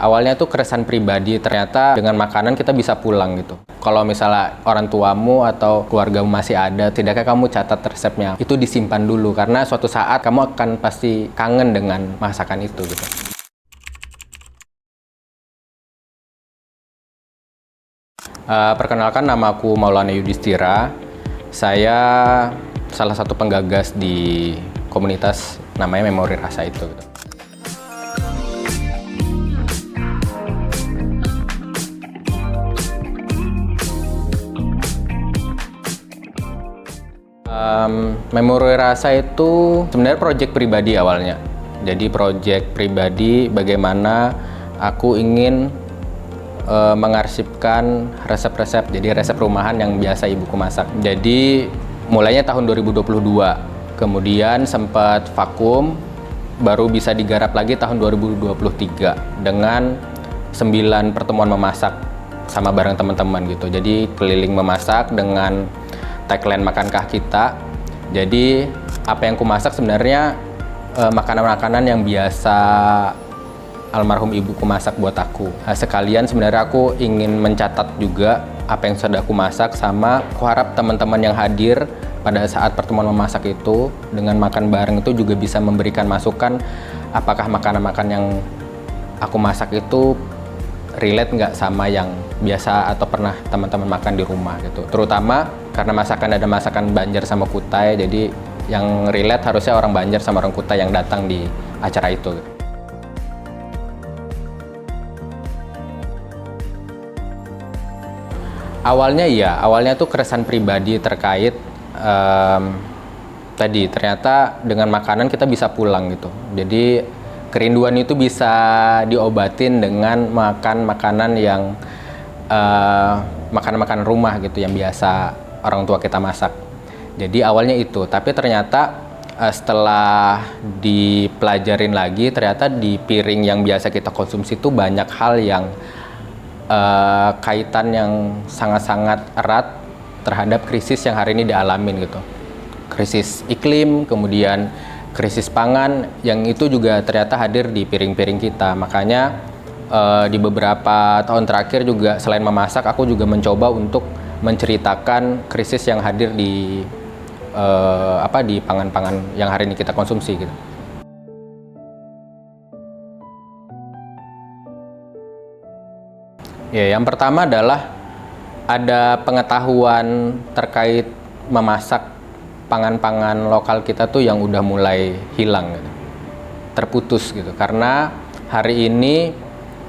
Awalnya tuh keresahan pribadi, ternyata dengan makanan kita bisa pulang gitu. Kalau misalnya orang tuamu atau keluargamu masih ada, tidakkah kamu catat resepnya? Itu disimpan dulu, karena suatu saat kamu akan pasti kangen dengan masakan itu gitu. Perkenalkan, nama aku Maulana Yudhistira. Saya salah satu penggagas di komunitas namanya Memori Rasa itu gitu. Memori Rasa itu sebenarnya proyek pribadi awalnya. Jadi proyek pribadi bagaimana aku ingin mengarsipkan resep-resep, jadi resep rumahan yang biasa ibuku masak. Jadi mulainya tahun 2022, kemudian sempat vakum, baru bisa digarap lagi tahun 2023 dengan 9 pertemuan memasak sama bareng teman-teman gitu. Jadi keliling memasak dengan tagline Makankah Kita. Jadi apa yang ku masak sebenarnya makanan-makanan yang biasa almarhum ibuku masak buat aku. Sekalian sebenarnya aku ingin mencatat juga apa yang sudah aku masak, sama aku harap teman-teman yang hadir pada saat pertemuan memasak itu dengan makan bareng itu juga bisa memberikan masukan apakah makanan-makanan yang aku masak itu relate nggak sama yang biasa atau pernah teman-teman makan di rumah gitu. Terutama karena ada masakan Banjar sama Kutai, jadi yang relate harusnya orang Banjar sama orang Kutai yang datang di acara itu gitu. Awalnya tuh keresahan pribadi terkait tadi ternyata dengan makanan kita bisa pulang gitu. Jadi kerinduan itu bisa diobatin dengan makan makanan yang makanan-makanan rumah gitu yang biasa orang tua kita masak. Jadi awalnya itu, tapi ternyata setelah dipelajarin lagi, ternyata di piring yang biasa kita konsumsi itu banyak hal yang kaitan yang sangat-sangat erat terhadap krisis yang hari ini dialamin gitu. Krisis iklim, kemudian krisis pangan, yang itu juga ternyata hadir di piring-piring kita. Makanya di beberapa tahun terakhir juga selain memasak, aku juga mencoba untuk menceritakan krisis yang hadir di di pangan-pangan yang hari ini kita konsumsi gitu. Ya, yang pertama adalah ada pengetahuan terkait memasak pangan-pangan lokal kita tuh yang udah mulai hilang gitu. Terputus gitu, karena hari ini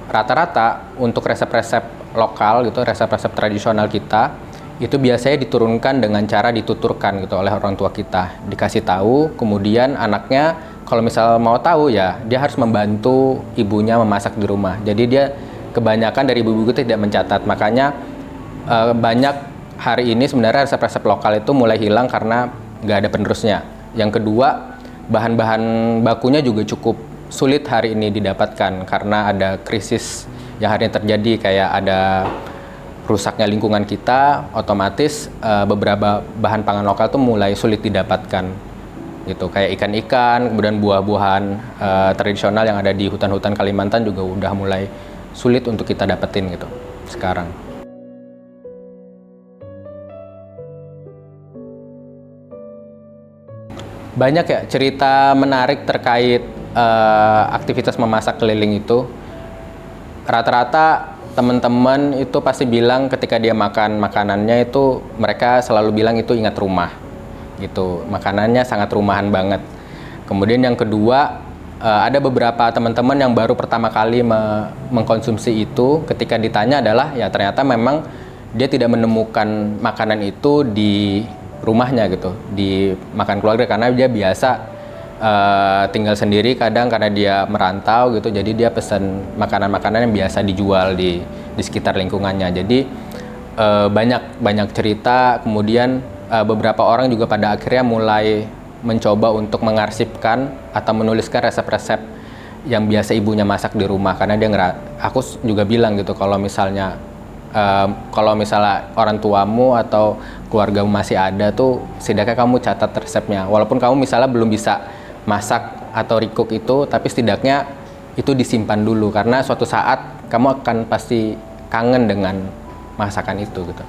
rata-rata untuk resep-resep lokal gitu, resep-resep tradisional kita itu biasanya diturunkan dengan cara dituturkan gitu oleh orang tua kita, dikasih tahu, kemudian anaknya kalau misal mau tahu ya dia harus membantu ibunya memasak di rumah. Jadi dia kebanyakan dari ibu-ibu itu tidak mencatat, makanya banyak hari ini sebenarnya resep-resep lokal itu mulai hilang karena nggak ada penerusnya. Yang kedua, bahan-bahan bakunya juga cukup sulit hari ini didapatkan karena ada krisis yang hari ini terjadi, kayak ada rusaknya lingkungan kita, otomatis beberapa bahan pangan lokal tuh mulai sulit didapatkan gitu, kayak ikan-ikan, kemudian buah-buahan tradisional yang ada di hutan-hutan Kalimantan juga udah mulai sulit untuk kita dapetin gitu sekarang. Banyak ya cerita menarik terkait aktivitas memasak keliling itu. Rata-rata teman-teman itu pasti bilang ketika dia makan makanannya itu mereka selalu bilang itu ingat rumah gitu, makanannya sangat rumahan banget. Kemudian yang kedua, ada beberapa teman-teman yang baru pertama kali mengkonsumsi itu, ketika ditanya adalah ya ternyata memang dia tidak menemukan makanan itu di rumahnya gitu, di makan keluarga, karena dia biasa tinggal sendiri kadang karena dia merantau gitu, jadi dia pesan makanan-makanan yang biasa dijual di sekitar lingkungannya. Jadi banyak cerita, kemudian beberapa orang juga pada akhirnya mulai mencoba untuk mengarsipkan atau menuliskan resep-resep yang biasa ibunya masak di rumah, karena dia aku juga bilang gitu, kalau misalnya orang tuamu atau keluargamu masih ada tuh, setidaknya kamu catat resepnya, walaupun kamu misalnya belum bisa masak atau recook itu, tapi setidaknya itu disimpan dulu karena suatu saat kamu akan pasti kangen dengan masakan itu gitu.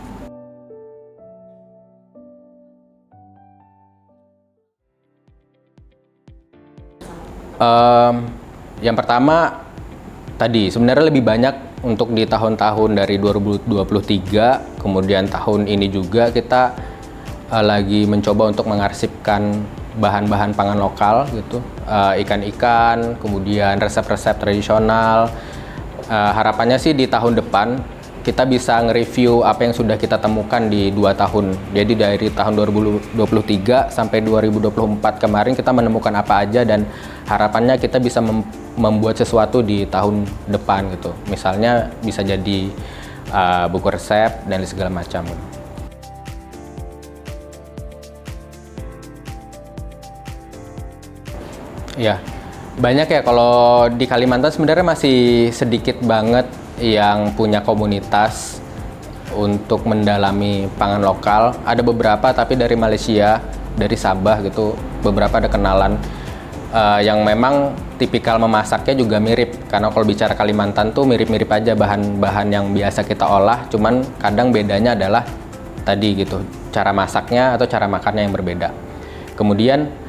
Yang pertama tadi sebenarnya lebih banyak untuk di tahun-tahun dari 2023, kemudian tahun ini juga kita lagi mencoba untuk mengarsipkan bahan-bahan pangan lokal gitu, ikan-ikan, kemudian resep-resep tradisional. Harapannya sih di tahun depan kita bisa nge-review apa yang sudah kita temukan di 2 tahun. Jadi dari tahun 2023 sampai 2024 kemarin kita menemukan apa aja, dan harapannya kita bisa membuat sesuatu di tahun depan gitu. Misalnya bisa jadi buku resep dan segala macam. Ya, banyak ya. Kalau di Kalimantan sebenarnya masih sedikit banget yang punya komunitas untuk mendalami pangan lokal. Ada beberapa, tapi dari Malaysia, dari Sabah gitu, beberapa ada kenalan yang memang tipikal memasaknya juga mirip. Karena kalau bicara Kalimantan tuh mirip-mirip aja bahan-bahan yang biasa kita olah, cuman kadang bedanya adalah tadi gitu, cara masaknya atau cara makannya yang berbeda. Kemudian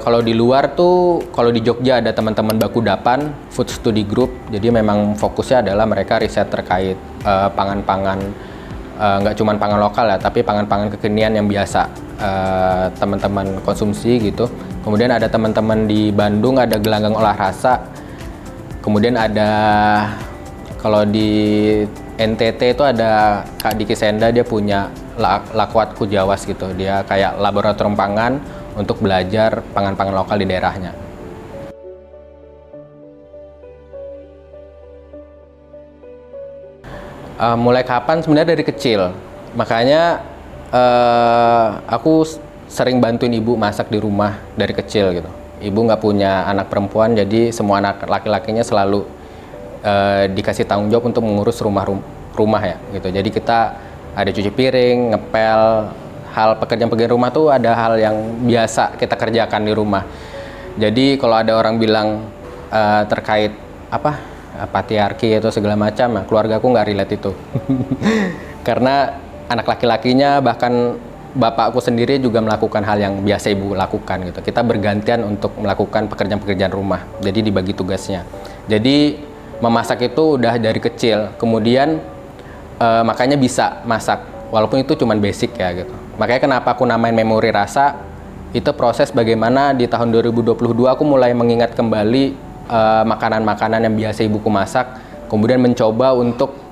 kalau di luar tuh, kalau di Jogja ada teman-teman Bakudapan Food Study Group. Jadi memang fokusnya adalah mereka riset terkait pangan-pangan, nggak cuma pangan lokal ya, tapi pangan-pangan kekinian yang biasa teman-teman konsumsi gitu. Kemudian ada teman-teman di Bandung, ada Gelanggang Olah Rasa. Kemudian ada kalau di NTT itu ada Kak Diki Senda, dia punya Lakwat Kujawas gitu. Dia kayak laboratorium pangan untuk belajar pangan-pangan lokal di daerahnya. Mulai kapan? Sebenarnya dari kecil. Makanya aku sering bantuin ibu masak di rumah dari kecil gitu. Ibu nggak punya anak perempuan, jadi semua anak laki-lakinya selalu dikasih tanggung jawab untuk mengurus rumah ya gitu. Jadi kita ada cuci piring, ngepel, hal pekerjaan-pekerjaan rumah tuh ada hal yang biasa kita kerjakan di rumah. Jadi kalau ada orang bilang terkait apa patriarki atau segala macam, nah, keluarga aku nggak relate itu. Karena anak laki-lakinya, bahkan bapakku sendiri juga melakukan hal yang biasa ibu lakukan gitu. Kita bergantian untuk melakukan pekerjaan-pekerjaan rumah. Jadi dibagi tugasnya. Jadi memasak itu udah dari kecil. Kemudian makanya bisa masak, walaupun itu cuman basic ya gitu. Makanya kenapa aku namain Memori Rasa, itu proses bagaimana di tahun 2022 aku mulai mengingat kembali makanan-makanan yang biasa ibuku masak, kemudian mencoba untuk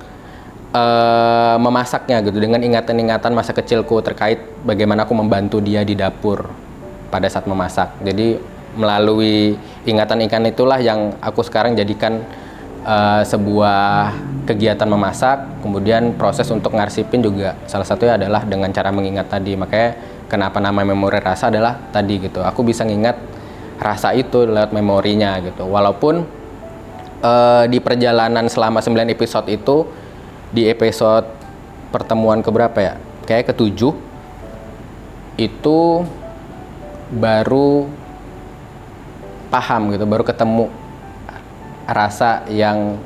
memasaknya gitu dengan ingatan-ingatan masa kecilku terkait bagaimana aku membantu dia di dapur pada saat memasak. Jadi melalui ingatan-ingatan itulah yang aku sekarang jadikan sebuah kegiatan memasak. Kemudian proses untuk ngarsipin juga salah satunya adalah dengan cara mengingat tadi. Makanya kenapa nama Memori Rasa adalah tadi gitu, aku bisa ngingat rasa itu lewat memorinya gitu. Walaupun di perjalanan selama 9 episode itu, di episode pertemuan keberapa ya, kayak ke-7 itu baru paham gitu, baru ketemu rasa yang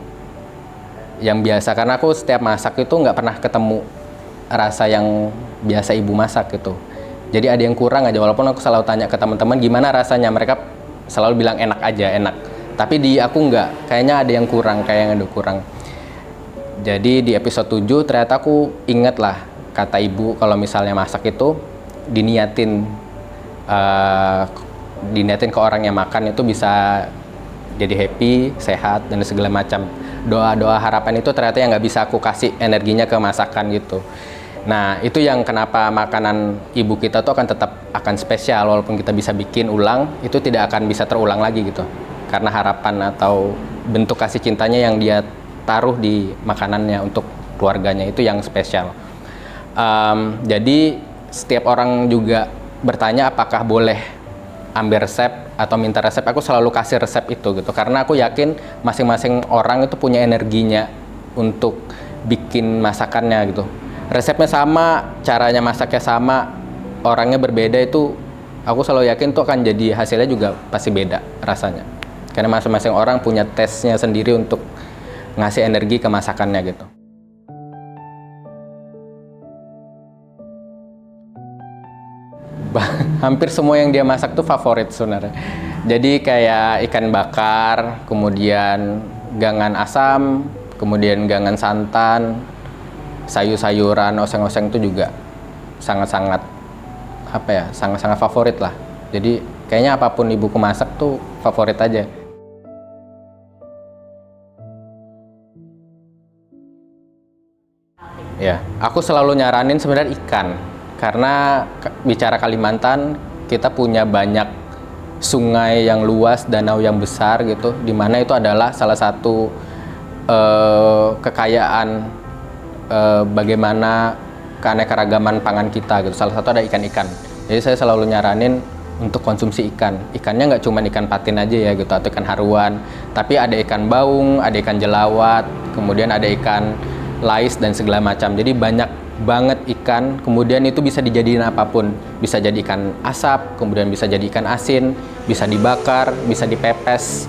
biasa. Karena aku setiap masak itu nggak pernah ketemu rasa yang biasa ibu masak gitu. Jadi ada yang kurang aja, walaupun aku selalu tanya ke teman-teman gimana rasanya, mereka selalu bilang enak aja, enak. Tapi di aku nggak, kayaknya ada yang kurang, kayak yang ada kurang. Jadi di episode 7 ternyata aku inget lah kata ibu kalau misalnya masak itu diniatin ke orang yang makan itu bisa jadi happy, sehat, dan segala macam. Doa-doa harapan itu ternyata yang nggak bisa aku kasih energinya ke masakan gitu. Nah, itu yang kenapa makanan ibu kita tuh akan spesial, walaupun kita bisa bikin ulang, itu tidak akan bisa terulang lagi gitu. Karena harapan atau bentuk kasih cintanya yang dia taruh di makanannya untuk keluarganya itu yang spesial. Jadi setiap orang juga bertanya apakah boleh ambil resep atau minta resep, aku selalu kasih resep itu gitu, karena aku yakin masing-masing orang itu punya energinya untuk bikin masakannya gitu. Resepnya sama, caranya masaknya sama, orangnya berbeda, itu aku selalu yakin tuh akan jadi hasilnya juga pasti beda rasanya Karena masing-masing orang punya tesnya sendiri untuk ngasih energi ke masakannya gitu. Hampir semua yang dia masak tuh favorit sebenarnya. Jadi kayak ikan bakar, kemudian gangan asam, kemudian gangan santan, sayur-sayuran, oseng-oseng itu juga sangat-sangat sangat-sangat favorit lah. Jadi kayaknya apapun ibuku masak tuh favorit aja. Ya, aku selalu nyaranin sebenarnya ikan. Karena bicara Kalimantan, kita punya banyak sungai yang luas, danau yang besar gitu, di mana itu adalah salah satu kekayaan bagaimana keanekaragaman pangan kita gitu. Salah satu ada ikan-ikan. Jadi saya selalu nyaranin untuk konsumsi ikan. Ikannya nggak cuma ikan patin aja ya gitu, atau ikan haruan, tapi ada ikan baung, ada ikan jelawat, kemudian ada ikan lais dan segala macam. Jadi banyak banget ikan, kemudian itu bisa dijadiin apapun. Bisa jadi ikan asap, kemudian bisa jadi ikan asin, bisa dibakar, bisa dipepes,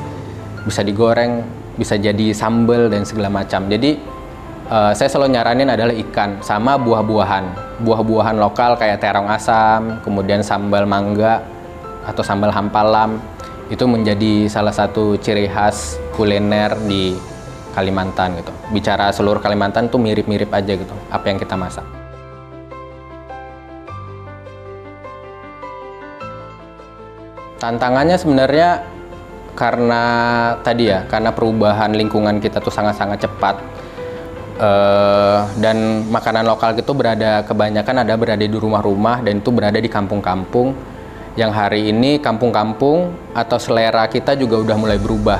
bisa digoreng, bisa jadi sambal dan segala macam. Jadi saya selalu nyaranin adalah ikan sama buah-buahan. Buah-buahan lokal kayak terong asam, kemudian sambal mangga atau sambal hampalam. Itu menjadi salah satu ciri khas kuliner di Kalimantan gitu. Bicara seluruh Kalimantan tuh mirip-mirip aja gitu apa yang kita masak. Tantangannya sebenarnya karena tadi ya, karena perubahan lingkungan kita tuh sangat-sangat cepat. Dan makanan lokal itu kebanyakan berada di rumah-rumah dan itu berada di kampung-kampung yang hari ini kampung-kampung atau selera kita juga udah mulai berubah.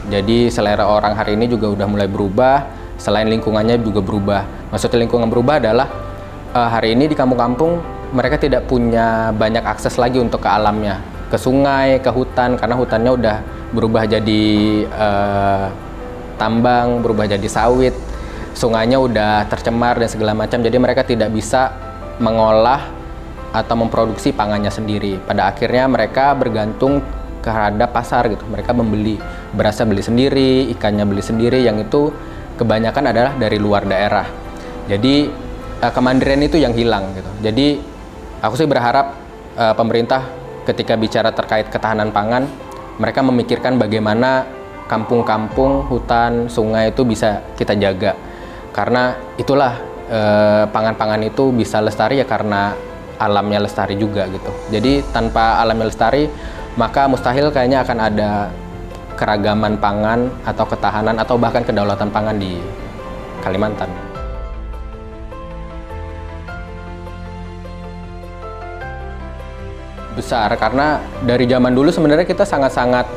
Jadi selera orang hari ini juga udah mulai berubah, selain lingkungannya juga berubah. Maksudnya lingkungan berubah adalah hari ini di kampung-kampung mereka tidak punya banyak akses lagi untuk ke alamnya, ke sungai, ke hutan, karena hutannya udah berubah jadi tambang, berubah jadi sawit, sungainya udah tercemar dan segala macam. Jadi mereka tidak bisa mengolah atau memproduksi pangannya sendiri. Pada akhirnya mereka bergantung terhadap pasar gitu. Mereka membeli berasnya beli sendiri, ikannya beli sendiri, yang itu kebanyakan adalah dari luar daerah. Jadi kemandirian itu yang hilang gitu. Jadi aku sih berharap pemerintah ketika bicara terkait ketahanan pangan, mereka memikirkan bagaimana kampung-kampung, hutan, sungai itu bisa kita jaga. Karena itulah pangan-pangan itu bisa lestari ya karena alamnya lestari juga gitu. Jadi tanpa alamnya lestari, maka mustahil kayaknya akan ada keragaman pangan atau ketahanan atau bahkan kedaulatan pangan di Kalimantan. Besar, karena dari zaman dulu sebenarnya kita sangat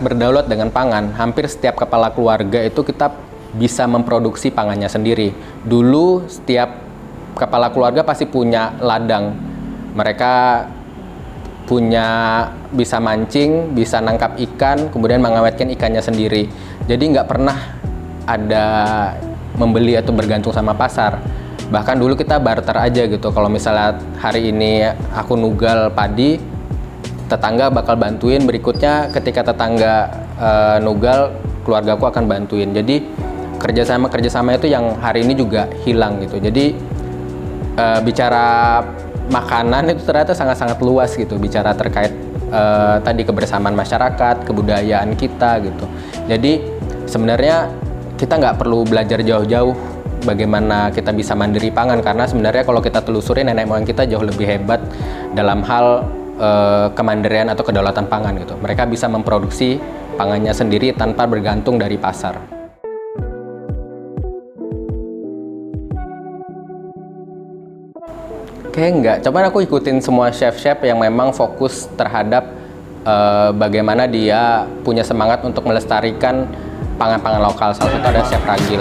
berdaulat dengan pangan. Hampir setiap kepala keluarga itu kita bisa memproduksi pangannya sendiri. Dulu setiap kepala keluarga pasti punya ladang. Mereka bisa mancing, bisa nangkap ikan, kemudian mengawetkan ikannya sendiri. Jadi nggak pernah ada membeli atau bergantung sama pasar. Bahkan dulu kita barter aja gitu. Kalau misalnya hari ini aku nugal padi, tetangga bakal bantuin. Berikutnya ketika tetangga nugal, keluargaku akan bantuin. Jadi kerjasama itu yang hari ini juga hilang gitu. Jadi bicara makanan itu ternyata sangat-sangat luas gitu, bicara terkait tadi kebersamaan masyarakat, kebudayaan kita gitu. Jadi sebenarnya kita nggak perlu belajar jauh-jauh bagaimana kita bisa mandiri pangan, karena sebenarnya kalau kita telusuri nenek moyang kita jauh lebih hebat dalam hal kemandirian atau kedaulatan pangan gitu. Mereka bisa memproduksi pangannya sendiri tanpa bergantung dari pasar. Kayaknya enggak, cuman aku ikutin semua chef-chef yang memang fokus terhadap bagaimana dia punya semangat untuk melestarikan pangan-pangan lokal. Salah satu ada Chef Ragil.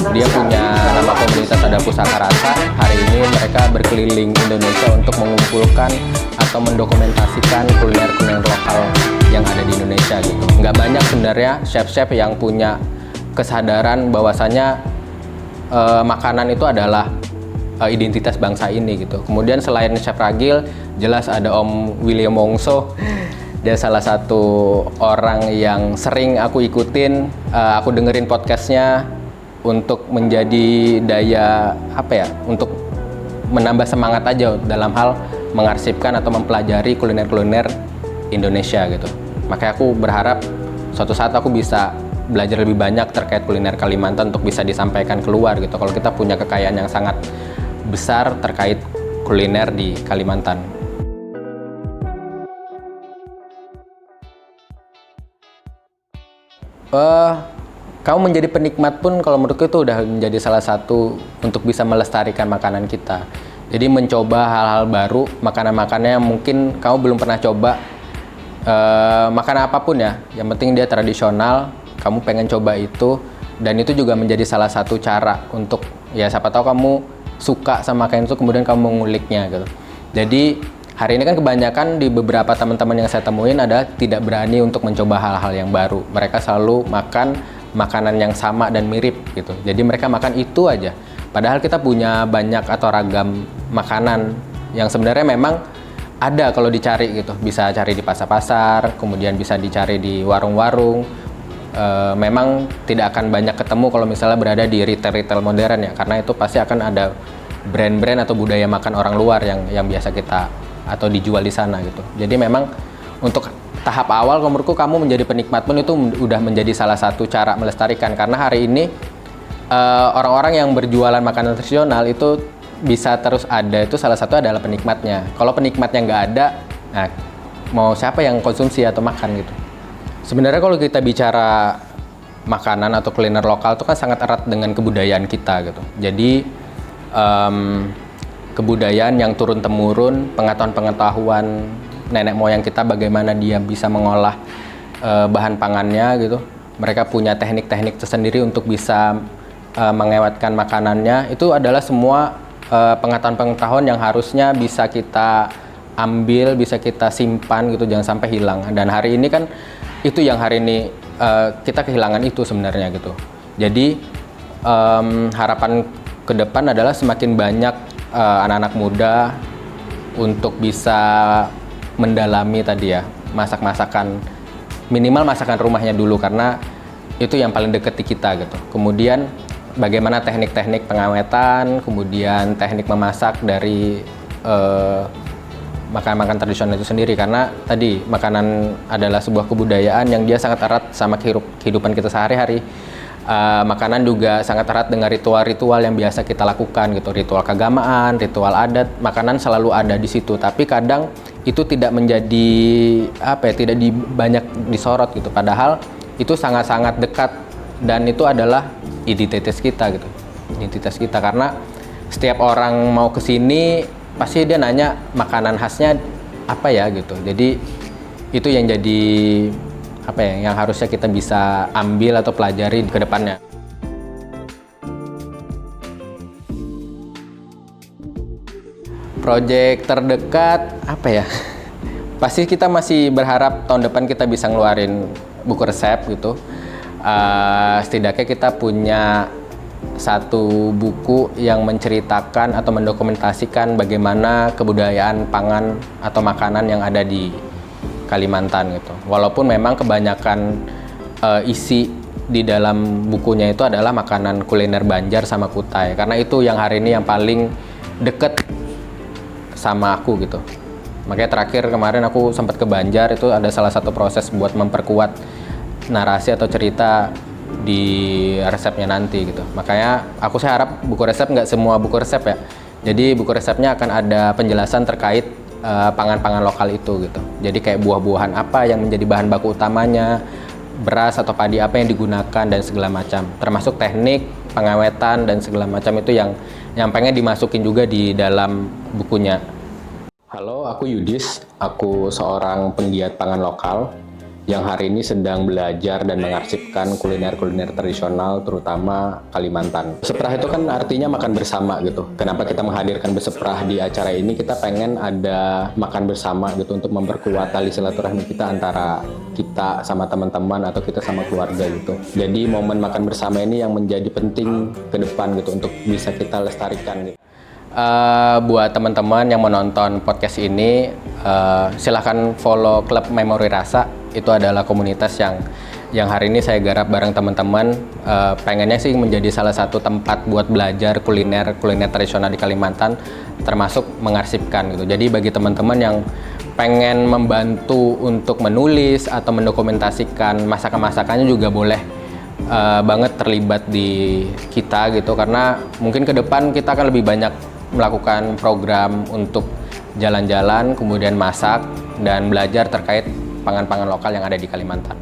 Dia punya nama komunitas ada Pusaka Rasa. Hari ini mereka berkeliling Indonesia untuk mengumpulkan atau mendokumentasikan kuliner-kuliner lokal yang ada di Indonesia gitu. Nggak banyak sebenarnya chef-chef yang punya kesadaran bahwasanya makanan itu adalah identitas bangsa ini gitu. Kemudian selain Chef Ragil, jelas ada Om William Wongso. Dia salah satu orang yang sering aku ikutin, aku dengerin podcastnya untuk menjadi daya untuk menambah semangat aja dalam hal mengarsipkan atau mempelajari kuliner-kuliner Indonesia gitu. Makanya aku berharap suatu saat aku bisa belajar lebih banyak terkait kuliner Kalimantan untuk bisa disampaikan keluar gitu. Kalau kita punya kekayaan yang sangat besar terkait kuliner di Kalimantan. Kamu menjadi penikmat pun kalau menurutku itu udah menjadi salah satu untuk bisa melestarikan makanan kita. Jadi mencoba hal-hal baru, makanan-makannya yang mungkin kamu belum pernah coba, makanan apapun ya, yang penting dia tradisional, kamu pengen coba itu, dan itu juga menjadi salah satu cara untuk, ya siapa tahu kamu suka sama makanan itu, kemudian kamu menguliknya gitu. Jadi hari ini kan kebanyakan di beberapa teman-teman yang saya temuin ada tidak berani untuk mencoba hal-hal yang baru. Mereka selalu makan makanan yang sama dan mirip gitu. Jadi mereka makan itu aja. Padahal kita punya banyak atau ragam makanan yang sebenarnya memang ada kalau dicari gitu. Bisa cari di pasar-pasar, kemudian bisa dicari di warung-warung. Memang tidak akan banyak ketemu kalau misalnya berada di retail-retail modern ya. Karena itu pasti akan ada brand-brand atau budaya makan orang luar yang biasa kita atau dijual di sana gitu. Jadi memang untuk tahap awal menurutku kamu menjadi penikmat pun itu udah menjadi salah satu cara melestarikan, karena hari ini orang-orang yang berjualan makanan tradisional itu bisa terus ada, itu salah satu adalah penikmatnya. Kalau penikmatnya nggak ada, nah mau siapa yang konsumsi atau makan gitu. Sebenarnya kalau kita bicara makanan atau kuliner lokal itu kan sangat erat dengan kebudayaan kita gitu. Jadi kebudayaan yang turun-temurun, pengetahuan nenek moyang kita bagaimana dia bisa mengolah bahan pangannya gitu. Mereka punya teknik-teknik tersendiri untuk bisa mengewetkan makanannya. Itu adalah semua pengetahuan-pengetahuan yang harusnya bisa kita ambil, bisa kita simpan gitu, jangan sampai hilang. Dan hari ini kan itu yang hari ini kita kehilangan itu sebenarnya gitu. Jadi harapan ke depan adalah semakin banyak anak-anak muda untuk bisa mendalami tadi ya, masak-masakan, minimal masakan rumahnya dulu, karena itu yang paling dekat di kita gitu. Kemudian bagaimana teknik-teknik pengawetan, kemudian teknik memasak dari makanan-makanan tradisional itu sendiri, karena tadi makanan adalah sebuah kebudayaan yang dia sangat erat sama kehidupan kita sehari-hari. Makanan juga sangat erat dengan ritual-ritual yang biasa kita lakukan gitu, ritual keagamaan, ritual adat, makanan selalu ada di situ. Tapi kadang itu tidak menjadi tidak banyak disorot gitu. Padahal itu sangat-sangat dekat dan itu adalah identitas kita gitu, identitas kita. Karena setiap orang mau ke sini pasti dia nanya makanan khasnya apa ya gitu. Jadi itu yang jadi yang harusnya kita bisa ambil atau pelajari ke depannya. Project terdekat pasti kita masih berharap tahun depan kita bisa ngeluarin buku resep gitu. Setidaknya kita punya satu buku yang menceritakan atau mendokumentasikan bagaimana kebudayaan pangan atau makanan yang ada di Kalimantan gitu. Walaupun memang kebanyakan isi di dalam bukunya itu adalah makanan kuliner Banjar sama Kutai, karena itu yang hari ini yang paling deket sama aku gitu. Makanya terakhir kemarin aku sempat ke Banjar, itu ada salah satu proses buat memperkuat narasi atau cerita di resepnya nanti gitu. Makanya aku sih harap buku resep nggak semua buku resep ya. Jadi buku resepnya akan ada penjelasan terkait pangan-pangan lokal itu gitu. Jadi kayak buah-buahan apa yang menjadi bahan baku utamanya, beras atau padi apa yang digunakan dan segala macam. Termasuk teknik pengawetan dan segala macam itu yang pengen dimasukin juga di dalam bukunya. Halo, aku Yudis. Aku seorang penggiat pangan lokal yang hari ini sedang belajar dan mengarsipkan kuliner-kuliner tradisional terutama Kalimantan. Beseprah itu kan artinya makan bersama gitu. Kenapa kita menghadirkan beseprah di acara ini? Kita pengen ada makan bersama gitu untuk memperkuat tali silaturahmi kita antara kita sama teman-teman atau kita sama keluarga gitu. Jadi momen makan bersama ini yang menjadi penting ke depan gitu untuk bisa kita lestarikan gitu. Buat teman-teman yang menonton podcast ini, silahkan follow Klub Memori Rasa. Itu adalah komunitas yang hari ini saya garap bareng teman-teman. Pengennya sih menjadi salah satu tempat buat belajar kuliner tradisional di Kalimantan, termasuk mengarsipkan gitu. Jadi bagi teman-teman yang pengen membantu untuk menulis atau mendokumentasikan masakan-masakannya juga boleh banget terlibat di kita gitu, karena mungkin ke depan kita akan lebih banyak melakukan program untuk jalan-jalan, kemudian masak dan belajar terkait pangan-pangan lokal yang ada di Kalimantan.